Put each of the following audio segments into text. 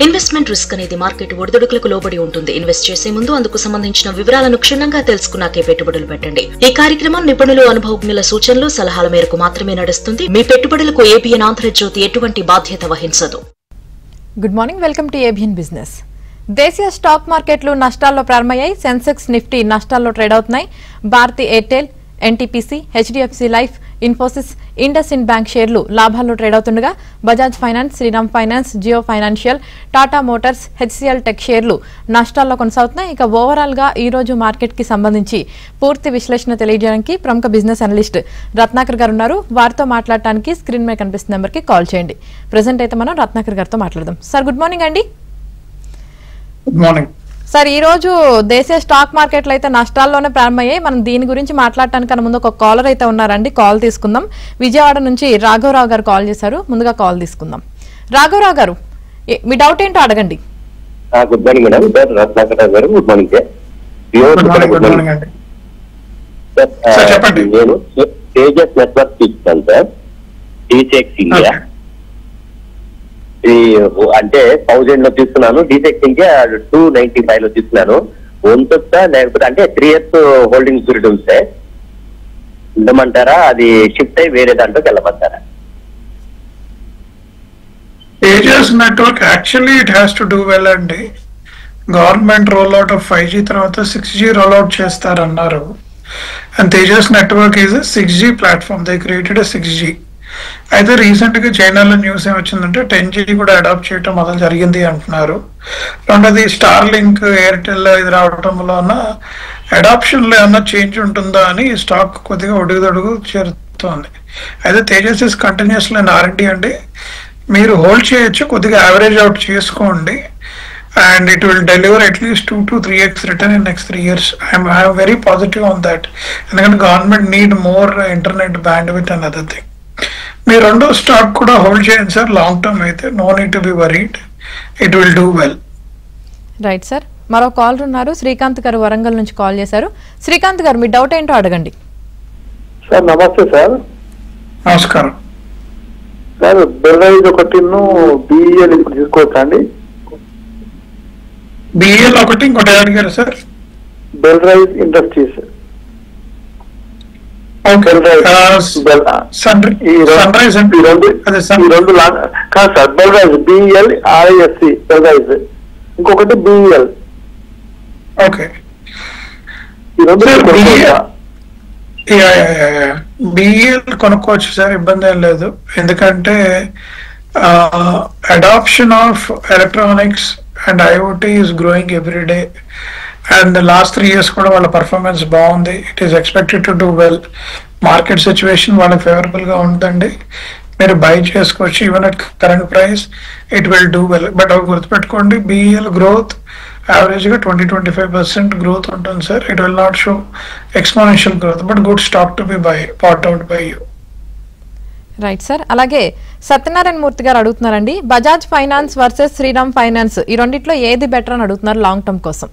Investment risk అనేది market ఒడిదుడుకులకు లోబడి ఉంటుంది. ఇన్వెస్ట్ చేసే ముందు అందుకు సంబంధించిన వివరాలను క్షుణ్ణంగా తెలుసుకున్నాకే పెట్టుబడులు పెట్టండి. ఈ కార్యక్రమం నిపుణులు, అనుభవజ్ఞుల సూచనలు, సలహాల మేరకు మాత్రమే నడుస్తుంది. మీ పెట్టుబడులకు ఏబిఎన్ ఆంధ్రజ్యోతి ఎటువంటి బాధ్యత వహించదు. Good morning, welcome to ABN business. దేశీయ స్టాక్ మార్కెట్లు నష్టాల్లో ప్రారంభమయ్యాయి. సెన్సెక్స్, నిఫ్టీ నష్టాల్లో ట్రేడ్ అవుతున్నాయి. Bharti Airtel, NTPC, HDFC life, Infosys, IndusInd bank షేర్లు లాభాల్లో ట్రేడ్ అవుతుండగా Bajaj finance, Shriram finance, Jio financial, Tata motors, HCL tech షేర్లు నష్టాల్లో కొనసాగుతున్నాయి. ఇక ఓవరాల్ గా ఈ రోజు మార్కెట్ కి సంబంధించి పూర్తి విశ్లేషణ తెలియజేయడానికి ప్రముఖ బిజినెస్ అనలిస్ట్ రత్నాకర్ గారు ఉన్నారు. వారితో మాట్లాడటానికి స్క్రీన్ మీద కనిపిస్తున్న నెంబర్ కి కాల్ చేయండి. ప్రెసెంట్ అయితే మనం రత్నాకర్ గారితో మాట్లాడదాం. సార్, గుడ్ మార్నింగ్ అండి. Good morning sir. ఈ రోజు దేశీయ స్టాక్ మార్కెట్లు అయితే నష్టాల్లోనే ప్రారంభమయ్యాయి. మనం దీని గురించి మాట్లాడటానికన్నా ముందు ఒక కాలర్ అయితే ఉన్నారండి, కాల్ తీసుకుందాం. విజయవాడ నుంచి రాఘవరావు గారు కాల్ చేశారు. ముందుగా కాల్ తీసుకుందాం. రాఘవరావు గారు, మీ డౌట్ ఏంటో అడగండి. Good morning madam. రత్నాకర్ గారు గుడ్ మార్నింగ్ సార్. చెప్పండి. నేను తేజస్ నెట్వర్క్ ఇస్తాను సార్. టీసెక్స్ ఇండియా అంటే 1000 లో తీసుకున్నాను. డీసెక్స్ ఇండియా 295 లో తీసుకున్నాను. ఉంటుందా లేకపోతే అంటే 3 years హోల్డింగ్ పీరియడ్ ఉంటే ఉండమంటారా? అది షిఫ్ట్ అయ్యి వేరే దాంట్లోకి వెళ్ళమంటారా? Tejas network actually it has to do well అండి. Government roll out of 5G తర్వాత 6G రోల్ అవుట్ చేస్తారన్నారు. And Tejas network is 6G platform. They created 6G. అయితే రీసెంట్ గా చైనాలో న్యూస్ ఏమొచ్చిందంటే 10G కూడా అడాప్ట్ చేయడం మొదలు జరిగింది అంటున్నారు. రెండోది స్టార్ లింక్, ఎయిర్టెల్ ఇది రావడంలో అడాప్షన్ లో ఏమన్నా చేంజ్ ఉంటుందా అని స్టాక్ కొద్దిగా ఒడుగుదొడుగు చేరుతోంది. అయితే Tejas is continuous line R&D అండి. మీరు హోల్డ్ చేయొచ్చు, కొద్దిగా యావరేజ్ అవుట్ చేసుకోండి. And it will deliver at least 2 to 3x return in next 3 years. I am very positive on that. And government need more internet bandwidth and other thing. మీ రెండో stock కూడా hold చేయండి sir. Long term అయితే no need to be worried. It will do well. Right sir. మరో call ఉన్నారు, శ్రీకాంత్ గారు వరంగల్ నుంచి call చేశారు. శ్రీకాంత్ గారు, మీ డౌట్ ఏంటో అడగండి. సార్ నమస్తే సార్. నమస్కారం సార్. బెల్రైజ్ ఒకటి బిఈఎల్ ఇప్పుడు తీసుకోవచ్చా అండి? బిఎల్ ఒకటి, ఇంకోటి అడిగారు సార్. బెల్రైజ్ ఇండస్ట్రీస్. కాదు సార్, బెల్రైజ్ BELRISC బెల్రైజ్, ఇంకొకటి బిఈఎల్. ఓకే, ఈ రెండు బిఈఎల్ కొనుక్కోవచ్చు సార్, ఇబ్బంది ఏం లేదు. ఎందుకంటే adoption of electronics and IoT is growing every day. And the last 3 years కూడా వాళ్ళ పర్ఫార్మెన్స్ బాగుంది. It is expected to do well. Market situation వాళ్ళకి ఫేవరబుల్ గా ఉందండి. మీరు బై చేసుకోవచ్చు. Even at current price it will do well. But అవి గుర్తుపెట్టుకోండి, బిఈఎల్ గ్రోత్ యావరేజ్ గా 20-25% గ్రోత్ ఉంటుంది sir. It will not show exponential growth, but good stock to be buy put out by you. Right sir. అలాగే సత్యనారాయణ మూర్తి గారు అడుగుతున్నారండి, Bajaj finance versus Sriram finance ఈ రెండిట్లో ఏది బెటర్ అని అడుగుతున్నారు లాంగ్ టర్మ్ కోసం.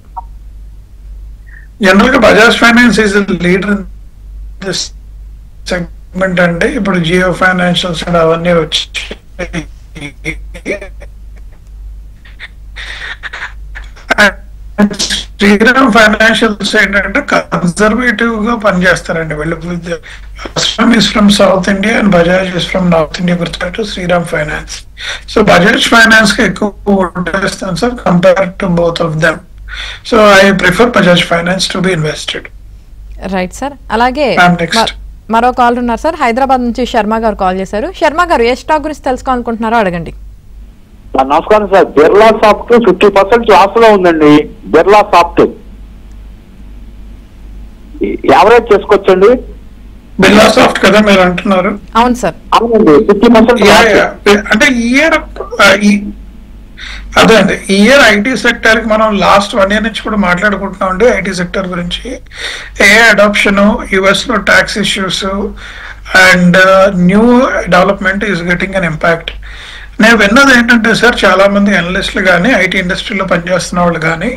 జనరల్ గా Bajaj finance is leader in this segment అండి. ఇప్పుడు జియో ఫైనాన్షియల్స్ అవన్నీ వచ్చి శ్రీరామ్ ఫైనాన్షియల్స్ ఏంటంటే కన్సర్వేటివ్ గా పనిచేస్తారండి. వెళ్ళి from South India and Bajaj is from North India. గుర్తు Shriram finance. So Bajaj finance కి ఎక్కువ ఓటేస్తాను sir compare to both of them. So I prefer Bajaj finance to be invested. Right sir. అలాగే మరో కాల్ ఉన్నారు సార్, హైదరాబాద్ నుంచి శర్మ గారు కాల్ చేశారు. శర్మ గారు, ఏ స్టాక్ గురించి తెలుసుకోవాలనుకుంటున్నారో అడగండి. నమస్కారం సార్. బిర్లా సాఫ్ట్ 50% లాస్ లో ఉందండి. బిర్లా సాఫ్ట్ యావరేజ్ చేసుకోవచ్చండి. బిర్లా సాఫ్ట్ కదా మీరు అంటున్నారు? అవును సార్. అవునండి, 50%. అంటే ఇయర్ అదే అండి, ఈ ఇయర్ ఐటీ సెక్టర్ కి మనం లాస్ట్ 1 year నుంచి కూడా మాట్లాడుకుంటున్నాం అండి ఐటీ సెక్టర్ గురించి. అడాప్షన్, యుఎస్ లో tax issues and new development is getting an impact. నేను విన్నది ఏంటంటే సార్, చాలా మంది అనలిస్టులు కానీ ఐటీ ఇండస్ట్రీలో పనిచేస్తున్న వాళ్ళు కానీ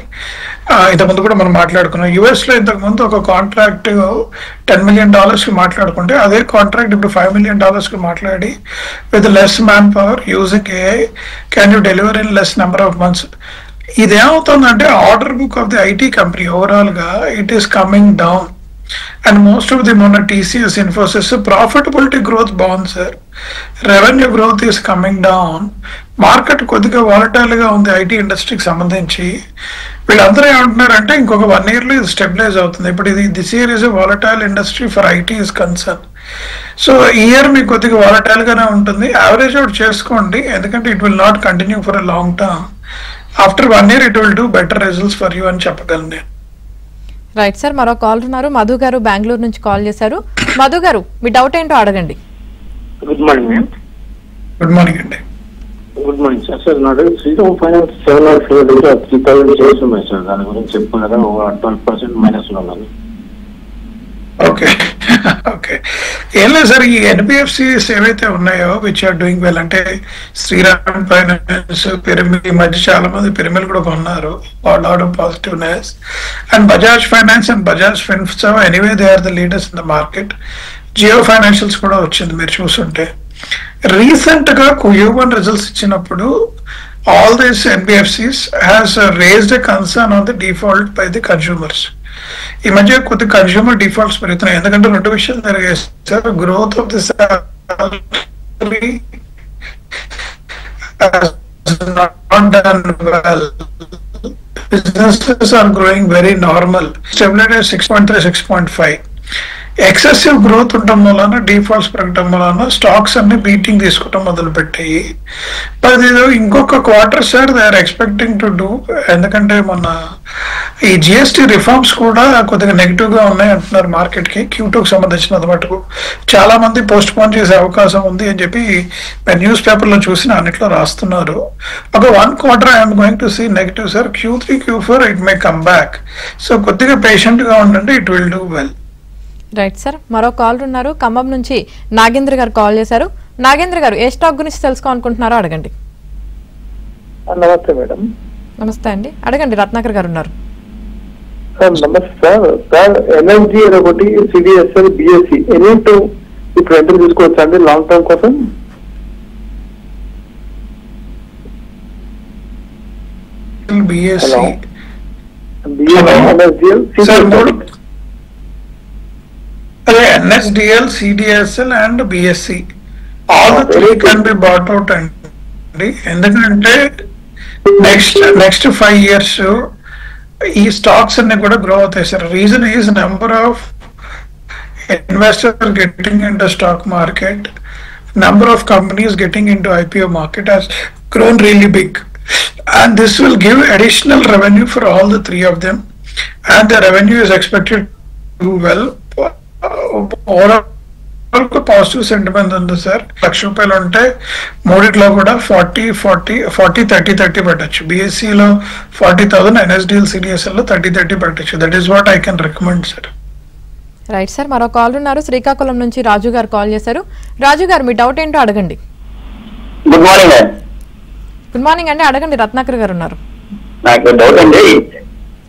ఇంతకుముందు కూడా మనం మాట్లాడుకున్నాం, యుఎస్ లో ఇంతకుముందు ఒక కాంట్రాక్ట్ $10 million కి మాట్లాడుకుంటే అదే కాంట్రాక్ట్ ఇప్పుడు $5 million కి మాట్లాడి with less man power using AI can you deliver in less number of months. ఇదేమవుతుందంటే order book of the IT company overall గా it is coming down. And most of the మొన్న TCS, Infosys profitability growth బాగుంది sir, revenue growth is coming down. Market కొద్దిగా volatile గా ఉంది IT ఇండస్ట్రీకి సంబంధించి. వీళ్ళందరూ ఏమంటున్నారంటే ఇంకొక 1 year లో ఇది స్టెబిలైజ్ అవుతుంది. ఇప్పుడు ఇది this year is a volatile industry for IT is concern. So ఈ ఇయర్ మీకు కొద్దిగా వాలటైల్ గానే ఉంటుంది. యావరేజ్ అవుట్ చేసుకోండి, ఎందుకంటే it will not continue for a long term. After 1 year it will do better results for you అని చెప్పగలను నేను. రైట్ సార్, మరో కాల్ ఉన్నారు. మధు గారు బెంగళూరు నుంచి కాల్ చేశారు. మధు గారు, మీ డౌట్ ఏంటో అడగండి. Good morning ma'am. Good morning అండి. Good morning sir. సార్ నాడు శ్రీరామ్ ఫైనాన్స్ 7,000 షేర్స్ ఉన్నాయి సార్, దాని గురించి చెప్పుకున్నారా? 12% మైనస్ లో ఉన్నాను. ఓకే ఓకే, ఏం లేదు సార్, ఈ ఎన్బిఎఫ్సిస్ ఏవైతే ఉన్నాయో విచ్ ఆర్ డూయింగ్ వెల్, అంటే శ్రీరామ్ ఫైనాన్స్, పిరమిల్, ఈ మధ్య చాలా మంది పిరమిల్ కూడా కొన్నారు, lot of positiveness. And Bajaj finance and Bajaj finserv anyway they are the leaders in the market. Jio financials కూడా వచ్చింది మీరు చూస్తుంటే. రీసెంట్ గా Q1 రిజల్ట్స్ ఇచ్చినప్పుడు all these NBFCs has raised a concern on the default by the consumers. ఈ మధ్య కొద్ది consumer defaults పెరుగుతున్నాయి, ఎందుకంటే 2 విషయాలు జరిగాయి sir. Growth of the salary not done well. Businesses are growing very normal, stabilized at 6.3, 6.5. Excessive growth ఉండటం వలన, defaults పెరగడం వలన స్టాక్స్ అన్ని బీటింగ్ తీసుకోవటం మొదలు పెట్టాయి. బట్ ఇది ఇంకొక quarter sir they are expecting to do, ఎందుకంటే మొన్న ఈ జిఎస్టీ రిఫార్మ్స్ కూడా కొద్దిగా నెగిటివ్ గా ఉన్నాయి అంటున్నారు మార్కెట్ కి. Q2కి సంబంధించినంత మటుకు చాలా మంది పోస్ట్ పోన్ చేసే అవకాశం ఉంది అని చెప్పి న్యూస్ పేపర్ లో చూసిన అన్నిట్లో రాస్తున్నారు. ఒక 1 quarter I'm going to see negative sir. Q3, Q4 it may come back. So కొద్దిగా పేషెంట్ గా ఉండండి, it will do well. Right sir, మరో కాల్ ఉన్నారు. ఖమ్మం నుంచి నాగేంద్ర గారు కాల్ చేశారు. నాగేంద్ర గారు, ఏ స్టాక్ గురించి తెలుసుకోవాలనుకుంటున్నారో అడగండి. నమస్తే మేడం. నమస్తే అండి, అడగండి. రత్నాకర్ గారు ఉన్నారు. సార్ నమస్తే సార్. సార్ ఎన్ఎస్జి ఒకటి, సిడిఎస్ఎల్, బిఎస్సి ఎనీ టూ ఇప్పుడు ఎంటర్ తీసుకోవచ్చు అండి లాంగ్ టర్మ్ కోసం? BSc NSDL, CDSL and BSC. All the three can be bought out అండి. ఎందుకంటే నెక్స్ట్ 5 years ఈ స్టాక్స్ అన్ని కూడా గ్రో అవుతాయి sir. Reason is number of investors getting in the stock market, number of companies getting in to IPO market has grown really big, and this will give additional revenue for all the 3 of them, and the revenue is expected to do well. Overall positive sentiment ఉంది sir. ₹1,00,000 ఉంటే మూడిట్లో కూడా 40, 30 పెట్టచ్చు. బిఎస్సిలో 40,000, NSDL, CDSL లో 30 పెట్టచ్చు. That is what I can recommend sir. Right sir, మరో call ఉన్నారు. శ్రీకాకుళం నుంచి రాజు గారు కాల్ చేశారు. రాజు గారు, మీ డౌట్ ఏంటో అడగండి. గుడ్ మార్నింగ్ అండి. గుడ్ మార్నింగ్ అండి, అడగండి. రత్నాకర్ గారు ఉన్నారు. నాకు డౌట్ అండి,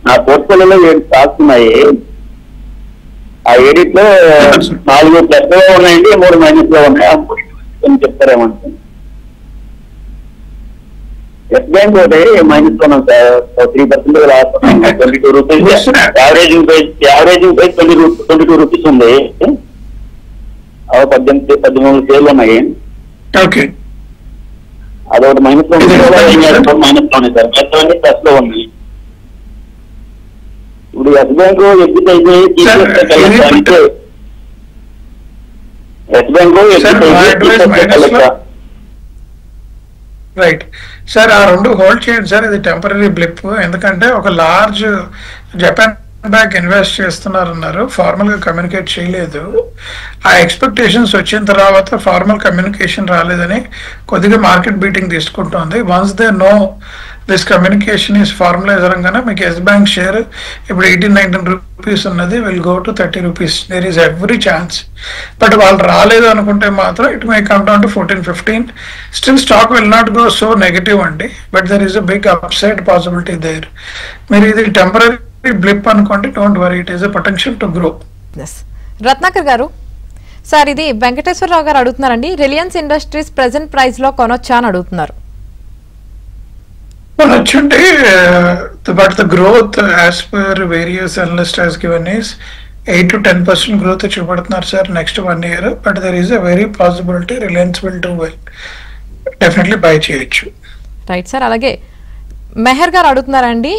నా పోర్ట్ఫోలియోలో 7 స్టాక్స్ ఉన్నాయి. ఆ 7 లో 4 ప్లస్ లో ఉన్నాయండి, 3 మైనస్ లో ఉన్నాయి. చెప్తారేమంటే ఎస్ బ్యాంక్ ఒకటి మైనస్ లో ఉన్నాం sir, 3% loss, 22 rupees. Averaging price 22 rupees ఉంది. 18 షేర్లు ఉన్నాయి. ఓకే, అదొకటి మైనస్ లో ఉంది, మైనస్ లో ఉన్నాయి సార్. పెద్దవన్నీ ప్లస్ లో ఉన్నాయి. ఇప్పుడు ఎస్ బ్యాంక్ ఎగ్జిట్ అయితే ఎస్ బ్యాంక్ రైట్ సార్, ఆ 2 హోల్డ్ చేయండి సార్. ఇది టెంపరీ బ్లిప్, ఎందుకంటే ఒక లార్జ్ జపాన్ బ్యాంక్ ఇన్వెస్ట్ చేస్తున్నారన్నారు, ఫార్మల్ గా కమ్యూనికేట్ చేయలేదు. ఆ ఎక్స్పెక్టేషన్స్ వచ్చిన తర్వాత ఫార్మల్ కమ్యూనికేషన్ రాలేదని కొద్దిగా మార్కెట్ బీటింగ్ తీసుకుంటోంది. Once they know this communication is formalize అనగానే మీకు ఎస్ బ్యాంక్ షేర్ ఇప్పుడు 18-19 రూపీస్ ఉన్నది will go to 30 rupees. There is every chance. But వాళ్ళు రాలేదు అనుకుంటే మాత్రం it may come down to 14-15. Still stock will not go so negative అండి, but there is a big upside possibility there. మీరు ఇది temporary blip అనుకోండి, don't worry, it is a potential to grow. Ratnakar గారు, sir ఇది వెంకటేశ్వరరావు గారు అడుగుతున్నారండి, Reliance industries present price లో కొనొచ్చా అని అడుగుతున్నారు. కొనొచ్చండి, but the growth as per various analyst has given is 8 to 10% growth చూపెడుతున్నారు sir next 1 year. But there is a very possibility Reliance will do well, definitely buy చేయొచ్చు. Right sir. అలాగే మెహర్ గారు అడుగుతున్నారండి,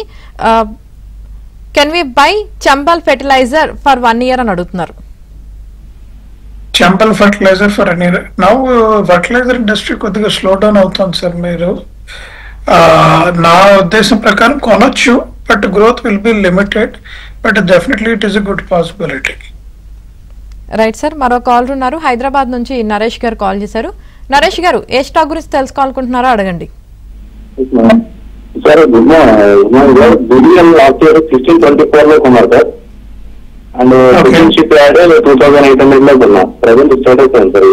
can we buy Chambal fertilizer for 1 year అని అడుగుతున్నారు. Chambal fertilizer for an year. Now fertilizer industry కొద్దిగా slow down అవుతుంది sir. మీరు నా ఉద్దేశం ప్రకారం కొనొచ్చు, but growth will be limited, but definitely it is a good possibility. Right sir. మరో కాల్ ఉన్నారు, హైదరాబాద్ నుంచి నరేష్ గారు కాల్ చేశారు. నరేష్ గారు, ఏ స్టాక్ గురించి తెలుసుకోవాలనుకుంటున్నారో అడగండి. సార్ బిడిఎల్ లాస్ట్ ఇయర్ 1624 లో కొన్నారు సార్, అండ్ షిప్ యాడ్ 2800 లో కొన్నాం. ప్రజెంట్ స్టేటస్ ఉంది sir.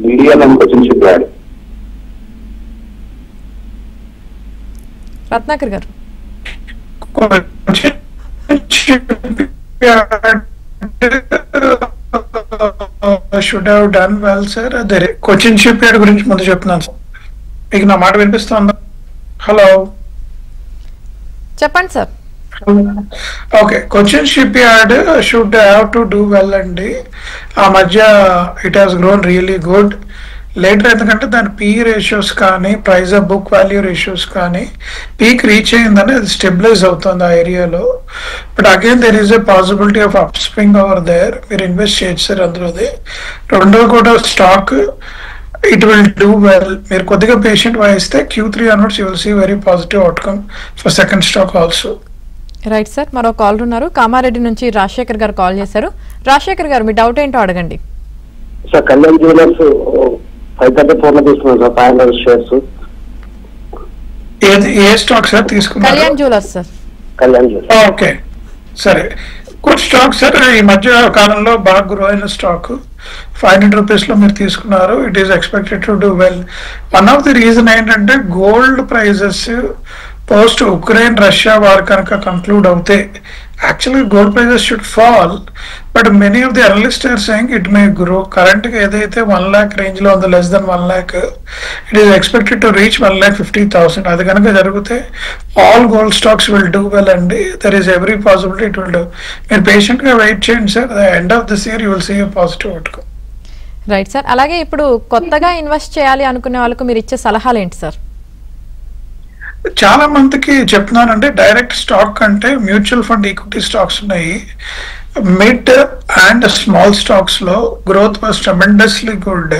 BDL and Cochin ship yard. Ratnakar గారు, should have done well sir. అదే కొచ్చిన్ షిప్ యార్డ్ గురించి ముందు చెప్తున్నాను సార్. మీకు నా మాట వినిపిస్తుందా? హలో, చెప్పండి sir. Okay, Cochin ship yard should have to do well అండి. ఆ మధ్య it has grown really good. Later ఎందుకంటే దాని పీ రేషియోస్ కానీ price of book value ratios కానీ పీక్ రీచ్ అయిందని అది స్టెబిలైజ్ అవుతుంది ఆ ఏరియాలో. But again there is a possibility of up swing over there. మీరు ఇన్వెస్ట్ చేయొచ్చు అందులోది. రెండో కూడా stock it will do well. మీరు కొద్దిగా పేషెంట్ వహిస్తే Q3 onwards you will see very positive outcome for second stock also. Right sir. మరో call ఉన్నారు, కామారెడ్డి నుంచి రాజశేఖర్ గారు కాల్ చేశారు. రాజశేఖర్ గారు, మీ డౌట్ ఏంటో అడగండి. సార్ కళ్యాణ్ జ్యువెలర్స్ 534 లో తీసుకున్నాను సార్, 500 షేర్స్. ఏ స్టాక్ సార్ తీసుకున్నారు? Kalyan jewellers sir. Kalyan jewellers. Okay, సరే, గుడ్ స్టాక్ సార్. ఈ మధ్య కాలంలో బాగా గ్రో అయిన స్టాక్ 500 రూపీస్ లో మీరు తీసుకున్నారు. It is expected to do well. One of the reason ఏంటంటే gold prices post Ukraine Russia war కనుక కంక్లూడ్ అవుతే actually gold prices should fall, but many of the analyst are saying it may grow. Current గా ఏదైతే 1 lakh range లో ఉందో, less than 1 lakh, it is expected to reach 1,50,000. అది కనుక జరిగితే all gold stocks will do well అండి. There is every possibility it will do. మీరు patient గా వెయిట్ చేయండి sir. End of this year you will see a positive outcome. Right sir. అలాగే ఇప్పుడు కొత్తగా ఇన్వెస్ట్ చేయాలి అనుకునే వాళ్ళకు మీరు ఇచ్చే సలహాలు ఏంటి సార్? చాలా మందికి చెప్తున్నానంటే డైరెక్ట్ స్టాక్ అంటే మ్యూచువల్ ఫండ్ ఈక్విటీ స్టాక్స్ ఉన్నాయి. మిడ్ అండ్ స్మాల్ స్టాక్స్ లో గ్రోత్ వాస్ ట్రెమెండస్లీ గుడ్.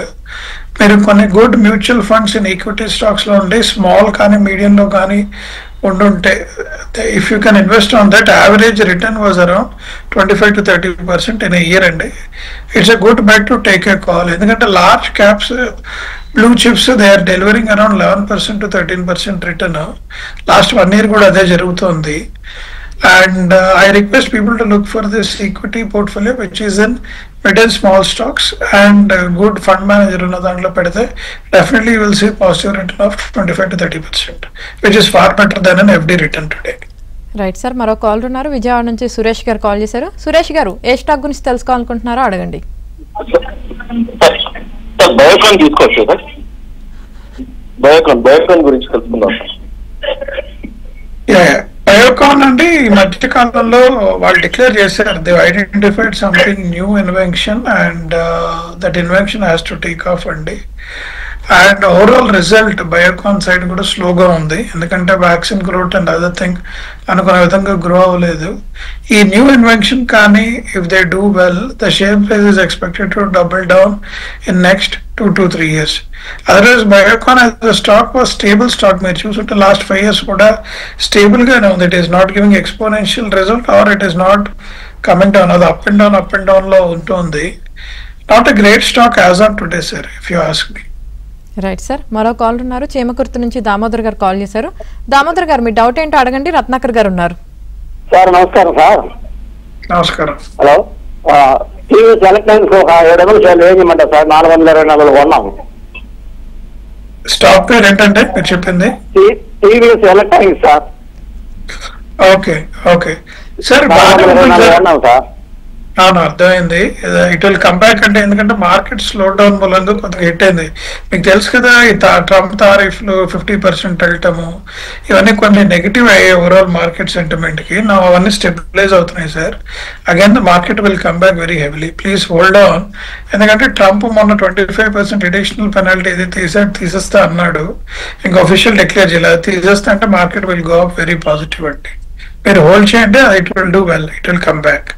మీరు కొన్ని good mutual funds in equity stocks లో ఉండి స్మాల్ కానీ మీడియం లో కానీ ఉండుంటే, if you can invest on that, average return was around 25 to 30% in year అండి. It's a good bet to take a call. ఎందుకంటే large caps blue chips they are delivering around 11% to 13% return. Last 1 year కూడా అదే జరుగుతుంది. And I request people to look for this equity portfolio which is in mid and small stocks and good fund manager ఉన్న దాంట్లో పెడితే definitely you will see positive return of 25 to 30%, which is far better than an FD return today. Right sir. మరో call ఉన్నారు, విజయవాడ నుంచి సురేష్ గారు call చేశారు. సురేష్ గారు, ఏ stock గురించి తెలుసుకోవాలనుకుంటున్నారో అడగండి. బయోకాన్ తీసుకోవచ్చు సార్. బయోకాన్ గురించి తెలుసుకుందాం. బయోకాన్ అండి, ఈ మధ్య కాలంలో వాళ్ళు డిక్లేర్ చేశారు they identified something new invention and that invention has to take off అండి. And overall result Biocon side కూడా స్లోగా ఉంది, ఎందుకంటే vaccine growth and other thing అనుకునే విధంగా గ్రో అవ్వలేదు. ఈ న్యూ ఇన్వెన్షన్ కానీ if they do well, the share price is expected to double down in next 2 to 3 years. Otherwise Biocon as a stock was stable stock. మీరు చూసుకుంటే last 5 years కూడా stable గానే ఉంది. It is not giving exponential result or it is not coming down. అది up and down లో ఉంటుంది. Not a great stock as on today sir, if you ask me. Right sir, మరో call ఉన్నారు. చేమకుర్తి నుంచి దామోదర్ గారు call చేశారు. దామోదర్ గారు మీ doubt ఏంటో అడగండి. రత్నాకర్ గారు ఉన్నారు. సార్ నమస్కారం సార్. నమస్కారం. హలో, టీవీఎస్ ఎలక్ట్రానిక్స్ ఒక 700 షేర్లు ఏం చేయమంటారు సార్? 424 కొన్నాము. స్టాక్ పేరు ఏంటంటే మీరు చెప్పింది? TVS electronics sir. Okay okay sir, 424 కొన్నాం సార్. అవును, అర్థమైంది. ఇట్ విల్ కమ్ బ్యాక్ అంటే ఎందుకంటే మార్కెట్ స్లో డౌన్ మూలంగా కొద్దిగా హిట్ అయింది. మీకు తెలుసు కదా, ఈ ట్రంప్ తారీఫ్లు 50% వెళ్ళటము ఇవన్నీ కొన్ని నెగిటివ్ అయ్యాయి ఓవరాల్ మార్కెట్ సెంటిమెంట్ కి. నా అవన్నీ స్టెబిలైజ్ అవుతున్నాయి sir. Again the market will come back very heavily. Please hold on. ఎందుకంటే ట్రంప్ మొన్న 25% అడిషనల్ పెనాల్టీ ఏదైతే తీసేస్తా అన్నాడు, ఇంకా అఫీషియల్ డిక్లేర్ చేయలేదు. తీసేస్తా అంటే market will go up very positive అండి. మీరు హోల్డ్ చేయండి, it will do well, it will come back.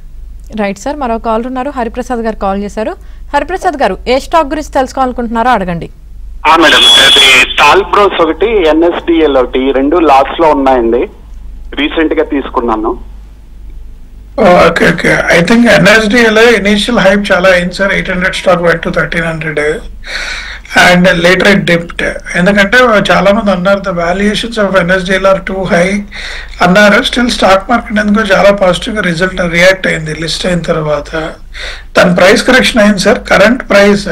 Right sir, మరో కాల్ ఉన్నారు. హరిప్రసాద్ గారు కాల్ చేశారు. హరిప్రసాద్ గారు ఏ స్టాక్ గురించి తెలుసుకోవాలనుకుంటున్నారో అడగండి. మేడం, అది టాల్ బ్రోస్ ఒకటి, ఎన్ఎస్డిఎల్ ఒకటి, రెండు లాస్ట్ లో ఉన్నాయండి. రీసెంట్ గా తీసుకున్నాను. Okay okay, I think NSDL initial hype చాలా అయింది sir. 800 stock went to 1300 and later it dipped. ఎందుకంటే చాలా మంది అన్నారు the valuations of NSDL are too high అన్నారు. స్టిల్ స్టాక్ మార్కెట్ ఎందుకో చాలా పాజిటివ్ గా రియాక్ట్ అయింది లిస్ట్ అయిన తర్వాత. దాని ప్రైస్ కరెక్షన్ అయింది sir. Current price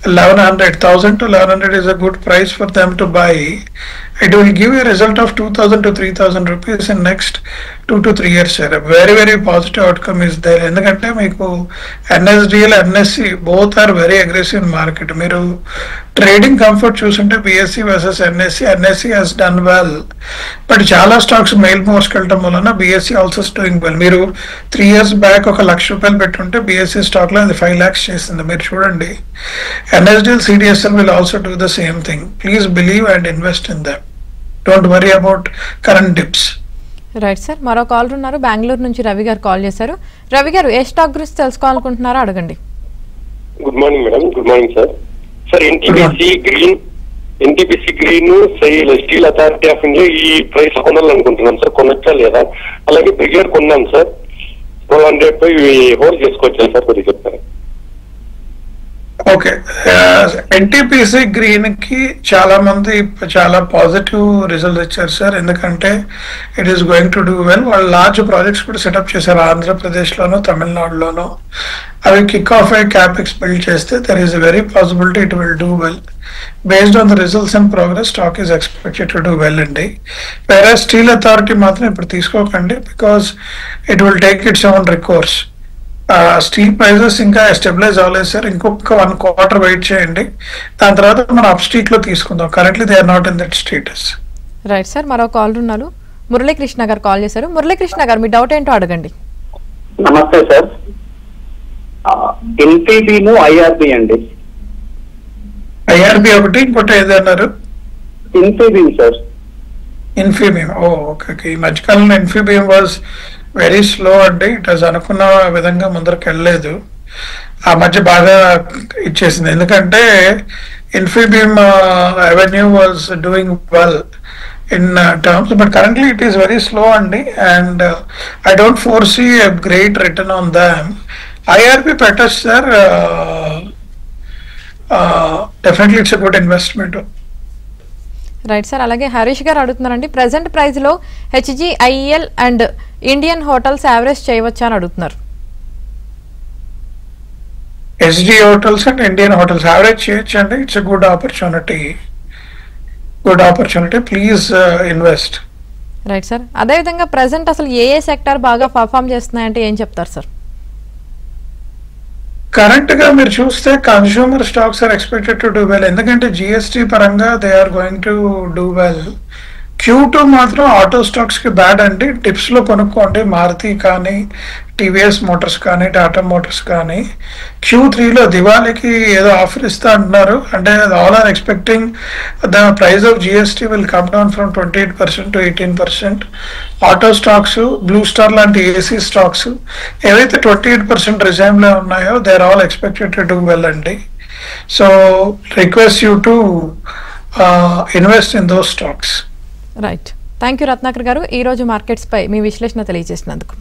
1100 to 1100 is a good price for them to buy. It will give you a result of 2000 to 3000 rupees in next 2 to 3 years sir. A very very positive outcome is there. ఎందుకంటే మీకు NSDL NSC both are very aggressive in market. మీరు trading comfort చూసుంటే BSC versus NSC has done well, but చాలా stocks మెయిల్ మోర్స్కి వెళ్ళడం వలన BSc also doing well. మీరు 3 years బ్యాక్ 1 లక్ష రూపాయలు పెట్టుంటే బిఎస్సి స్టాక్ లో అది 5 lakhs చేసింది. మీరు చూడండి, NSDL CDSL will also do the same thing. Please believe and invest in dum. Don't worry about current dips. Right sir, మరో కాల్ ఉన్నారు. బెంగళూరు నుంచి రవి గారు కాల్ చేశారు. రవి గారు ఏ స్టాక్ గురించి తెలుసుకోవాలనుకుంటున్నారో అడగండి. Good morning madam. Good morning sir. Sir NTPC green steel authority of India ఈ price కొనాలనుకుంటున్నాం sir. కొనొచ్చా లేదా? అలాగే బ్రిగేడ్ కొన్నాం సార్. 400 హోల్డ్ చేసుకోవచ్చా సార్? కొద్దిగా చెప్తారా? ఓకే, ఎన్టీపీసీ గ్రీన్ కి చాలా మంది చాలా పాజిటివ్ రిజల్ట్స్ ఇచ్చారు సార్. ఎందుకంటే it is going to do well. వాళ్ళు లార్జ్ ప్రాజెక్ట్స్ కూడా సెటప్ చేశారు ఆంధ్రప్రదేశ్ లోను తమిళనాడులోను. అవి కిక్ ఆఫ్ అయ్యి క్యాపెక్స్ బిల్డ్ చేస్తే there is very possibility it will do well. Based on the results and progress stock is expected to do well అండి. వేరే స్టీల్ అథారిటీ మాత్రం ఇప్పుడు తీసుకోకండి, because it will take its own recourse. Steel prices ఇంకా stabilize అవ్వలేదు sir. ఇంకొక 1 quarter wait చేయండి, దాని తర్వాత మనం అప్ స్ట్రీట్ లో తీసుకుందాం. Currently they are not in that status. Right sir, మరో కాల్ ఉన్నారు. మురళీకృష్ణ గారు కాల్ చేశారు. మురళీకృష్ణ గారు మీ డౌట్ ఏంటో అడగండి. నమస్తే సార్. ఎన్టీబీను ఐఆర్బి అండి. ఐఆర్బి ఒకటి, ఇంకోటి ఏదన్నారు? Infibeam sir. ఇన్ఫీబీమ్. ఓకే. ఈ మధ్యకాలంలో ఇన్ఫీబీమ్ వాజ్ వెరీ స్లో అండి. ఇట్ వాజ్ అనుకున్న విధంగా ముందరకు వెళ్ళలేదు. ఆ మధ్య బాగా ఇచ్చేసింది. ఎందుకంటే Infibeam revenue was doing well in terms, but currently it is very slow అండి, and I don't foresee a great return on them. IRB పెట్టచ్చు sir. Definitely it's a good investment. Right sir, అలాగే హరీష్ గారు అడుగుతున్నారండి, present price లో హెచ్జిఐఎల్ and Indian hotels average చేయవచ్చా అని అడుగుతున్నారు. HG hotels and Indian hotels average చేయొచ్చు అండి. It's a good opportunity. Please invest. Right sir, అదేవిధంగా ప్రెసెంట్ అసలు ఏ సెక్టర్ బాగా పర్ఫామ్ చేస్తున్నాయంటే ఏం చెప్తారు సార్? కరెంట్ గా మీరు చూస్తే consumer stocks are expected to do well. ఎందుకంటే జిఎస్టీ పరంగా they are going to do well. Q2 మాత్రం ఆటో స్టాక్స్ కి బ్యాడ్ అండి. టిప్స్ లో కొనుక్కోండి, మారుతి కానీ టీవీఎస్ మోటార్స్ కానీ టాటా మోటార్స్ కానీ. Q3లో దివాళీకి ఏదో ఆఫర్ ఇస్తా అంటున్నారు. అంటే all are expecting the price of GST will come down from 28% to 18%. Auto stocks, Blue Star లాంటి ఏసీ స్టాక్స్ ఏవైతే 28% రిజైమ్ లో ఉన్నాయో they are all expected to do well అండి. So request you to invest in those stocks. Right, thank you Ratnakar గారు, ఈ రోజు markets పై మీ విశ్లేషణ తెలియజేసినందుకు.